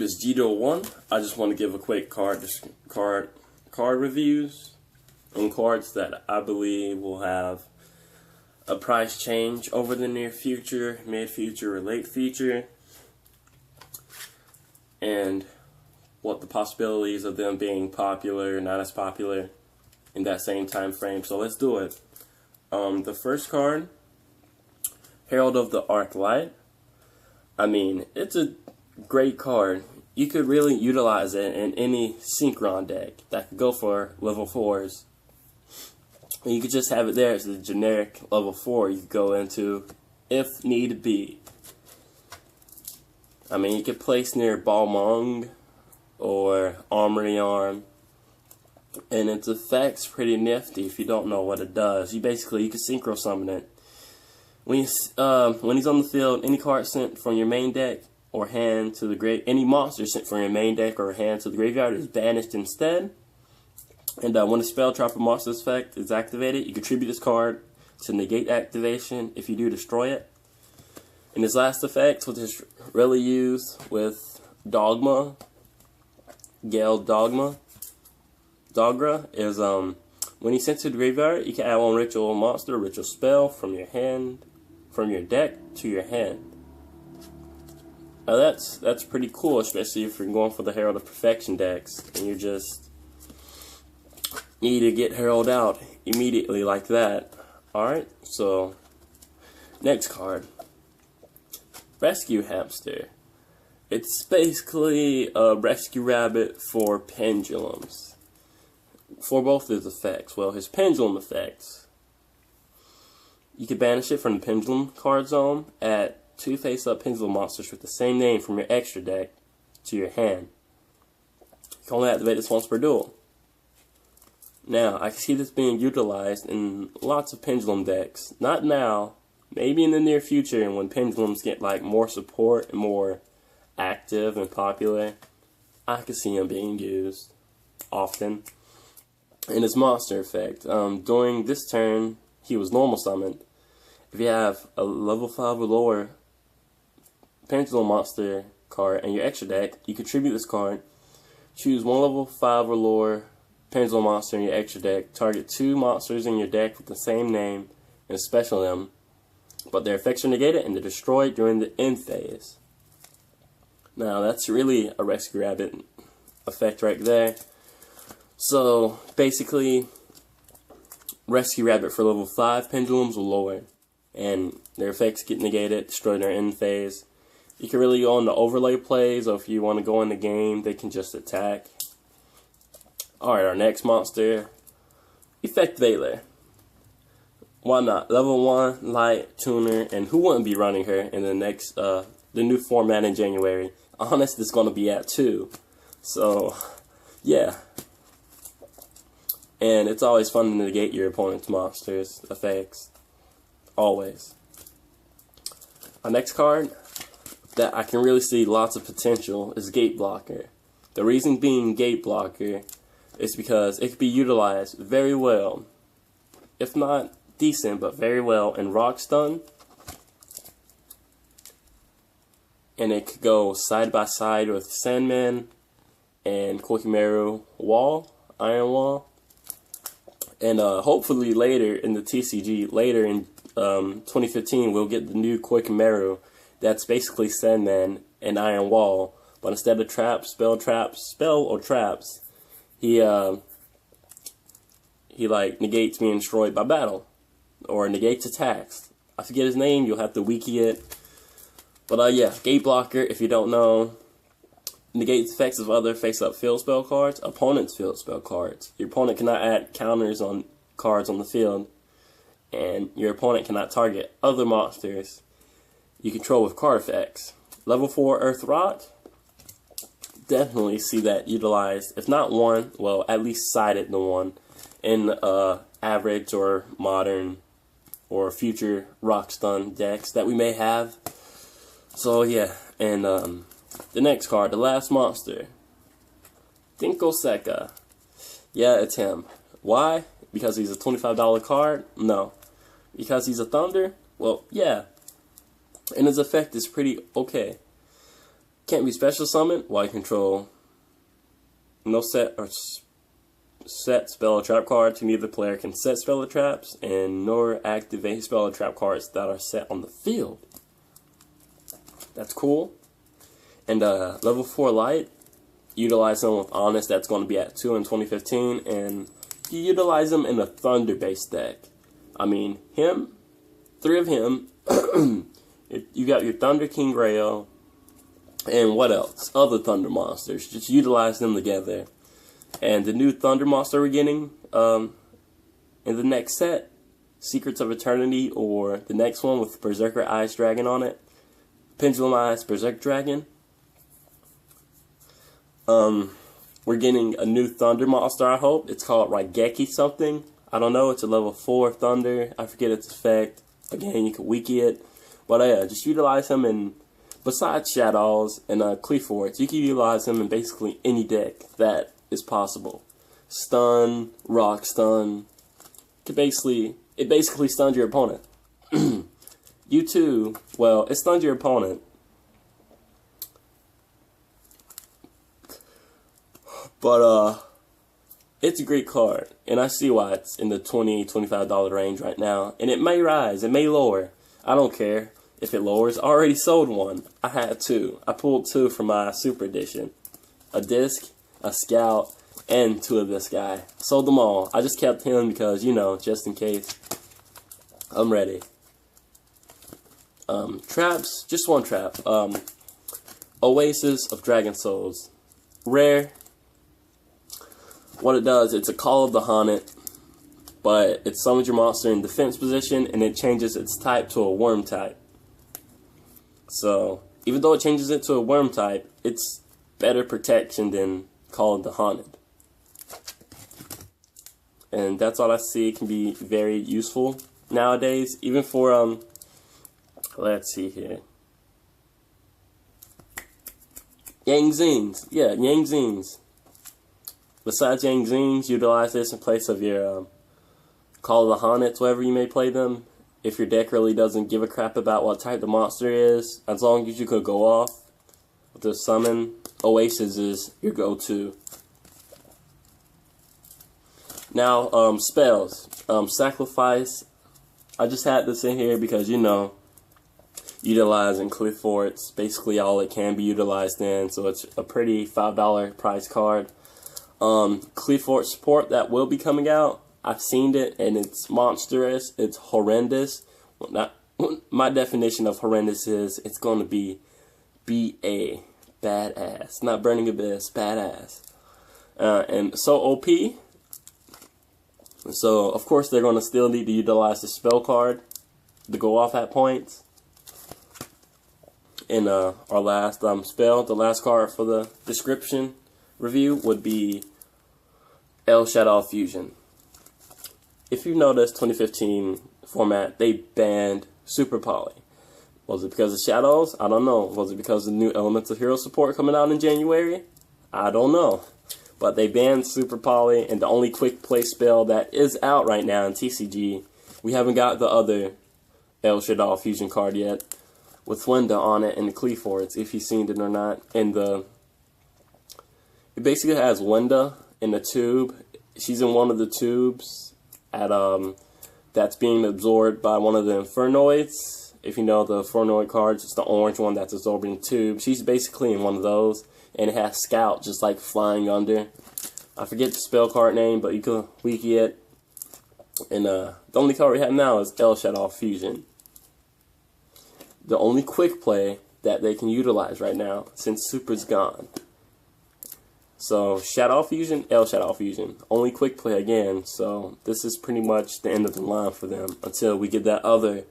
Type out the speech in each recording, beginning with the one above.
is Yugioh1. I just want to give a quick card reviews on cards that I believe will have a price change over the near future, mid future, or late future, and what the possibilities of them being popular, not as popular in that same time frame. So let's do it. The first card, Herald of the Arc Light. I mean, it's a great card. You could really utilize it in any Synchron deck that could go for level 4s. And you could just have it there as a generic level 4 you could go into if need be. I mean, you could place near Balmung or Armory Arm, and its effect's pretty nifty if you don't know what it does. You can synchro summon it. When he's on the field, any card sent from your main deck or hand to the grave, any monster sent from your main deck or hand to the graveyard is banished instead. And when a spell trap or monster's effect is activated, you contribute this card to negate activation. If you do, destroy it. And his last effect, which is really used with Dogma, Gale Dogra, is when he's sent to the graveyard, you can add one ritual monster or ritual spell from your deck to your hand. Now that's pretty cool, especially if you're going for the Herald of Perfection decks and you just need to get Herald out immediately like that. Alright, so next card, Rescue Hamster. It's basically a rescue rabbit for pendulums. For both his effects. Well, his pendulum effects, you can banish it from the pendulum card zone, add 2 face-up pendulum monsters with the same name from your extra deck to your hand. You can only activate this once per duel. Now, I can see this being utilized in lots of pendulum decks. Not now, maybe in the near future, and when pendulums get like more support and more active and popular, I can see him being used often. In his monster effect, during this turn, he was normal summoned. If you have a level 5 or lower pendulum monster card in your extra deck, you contribute this card. Choose one level 5 or lower pendulum monster in your extra deck. Target 2 monsters in your deck with the same name and special them, but their effects are negated and they're destroyed during the end phase. Now that's really a Rescue Rabbit effect right there. So basically, Rescue Rabbit for level 5 pendulums will lower, and their effects get negated, destroy their end phase. You can really go on the overlay plays, or if you want to go in the game, they can just attack. Alright, our next monster, Effect Veiler. Why not? Level 1 light tuner, and who wouldn't be running her in the next the new format in January? Honest is going to be at 2. So yeah. And it's always fun to negate your opponent's monsters' effects. Always. Our next card that I can really see lots of potential is Gate Blocker. The reason being Gate Blocker is because it could be utilized very well, if not decent, but very well in Rock Stun. And it could go side by side with Sandman and Koikimeru Wall, Iron Wall. And hopefully later in the TCG, later in 2015, we'll get the new Koikimeru that's basically Sandman and Iron Wall, but instead of spell or traps, he like negates being destroyed by battle, or negates attacks. I forget his name, you'll have to wiki it. But yeah, Gate Blocker, if you don't know, negates effects of other face-up field spell cards, opponent's field spell cards. Your opponent cannot add counters on cards on the field, and your opponent cannot target other monsters you control with card effects. Level 4 Earth Rock, definitely see that utilized, if not one, well, at least sided the one, in average or modern or future Rock Stun decks that we may have. So yeah, and the next card, the last monster, Dinko Seka. Yeah, it's him. Why? Because he's a $25 card? No. Because he's a Thunder? Well, yeah. And his effect is pretty okay. Can't be special summoned while you control no set or set spell or trap cards. Neither player can set spell or traps, and nor activate spell or trap cards that are set on the field. That's cool. And level 4 light, utilize them with Honest. That's going to be at 2 in 2015, and you utilize them in a Thunder based deck. I mean, 3 of him. You got your Thunder King Grail. And what else? Other Thunder monsters. Just utilize them together. And the new Thunder monster we're getting in the next set, Secrets of Eternity, or the next one with Berserker Ice Dragon on it, Pendulum Eyes Berserk Dragon. We're getting a new Thunder monster, I hope. It's called Raigeki something. I don't know. It's a level 4 Thunder. I forget its effect. Again, you can wiki it. But yeah, just utilize him in... Besides Shadows and Cleaforts, you can utilize them in basically any deck that is possible. Stun, rock stun. It basically stuns your opponent. You too, well, it stuns your opponent. But it's a great card, and I see why it's in the $20, $25 range right now. And it may rise, it may lower. I don't care. If it lowers, I already sold one. I had 2. I pulled 2 from my Super Edition. A Disc, a Scout, and 2 of this guy. Sold them all. I just kept him because, you know, just in case. I'm ready. Traps, just 1 trap. Oasis of Dragon Souls. Rare. What it does, it's a Call of the Haunted, but it summons your monster in defense position, and it changes its type to a worm type. So, even though it changes it to a worm type, it's better protection than Call of the Haunted. And that's all I see. It can be very useful nowadays, even for, let's see here. Yang Zings. Yeah, Yang Zings. Besides Yang Zings, utilize this in place of your Call of the Haunted, wherever you may play them. If your deck really doesn't give a crap about what type the monster is, as long as you could go off with the summon, Oasis is your go-to. Now, spells. Sacrifice. I just had this in here because, you know, utilizing Cleaforts, basically all it can be utilized in, so it's a pretty $5 price card. Cleafort support that will be coming out. I've seen it, and it's monstrous. It's horrendous. Well, my definition of horrendous is it's going to be B.A. Badass. Not Burning Abyss. Badass. And so OP. So, of course, they're going to still need to utilize the spell card to go off at points. And our last spell, the last card for the description review would be El Shadow Fusion. If you noticed, 2015 format, they banned Super Poly. Was it because of Shadows? I don't know. Was it because of the new Elemental Hero support coming out in January? I don't know. But they banned Super Poly, and the only quick play spell that is out right now in TCG, we haven't got the other El Shadow Fusion card yet, with Wenda on it and the Cleaforts, if you've seen it or not. And it basically has Wenda in a tube. She's in one of the tubes at that's being absorbed by one of the Infernoids. If you know the Infernoid cards, it's the orange one that's absorbing the tube. She's basically in one of those, and it has Scout just like flying under. I forget the spell card name, but you can wiki it. And the only card we have now is El Shadow Fusion. The only quick play that they can utilize right now since Super's gone. So, Shadow Fusion, El Shadow Fusion. Only quick play again, so this is pretty much the end of the line for them until we get that other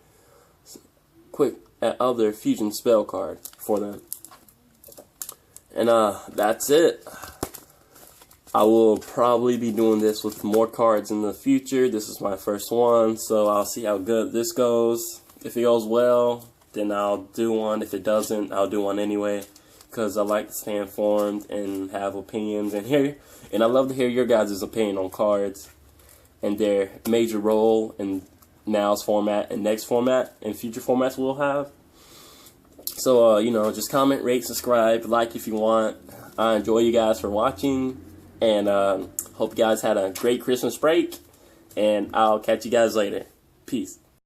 fusion spell card for them. And that's it. I will probably be doing this with more cards in the future. This is my first one, so I'll see how good this goes. If it goes well, then I'll do one. If it doesn't, I'll do one anyway, because I like to stay informed and have opinions and I love to hear your guys' opinion on cards and their major role in now's format and next format and future formats we'll have. So, you know, just comment, rate, subscribe, like if you want. I enjoy you guys for watching, and hope you guys had a great Christmas break, and I'll catch you guys later. Peace.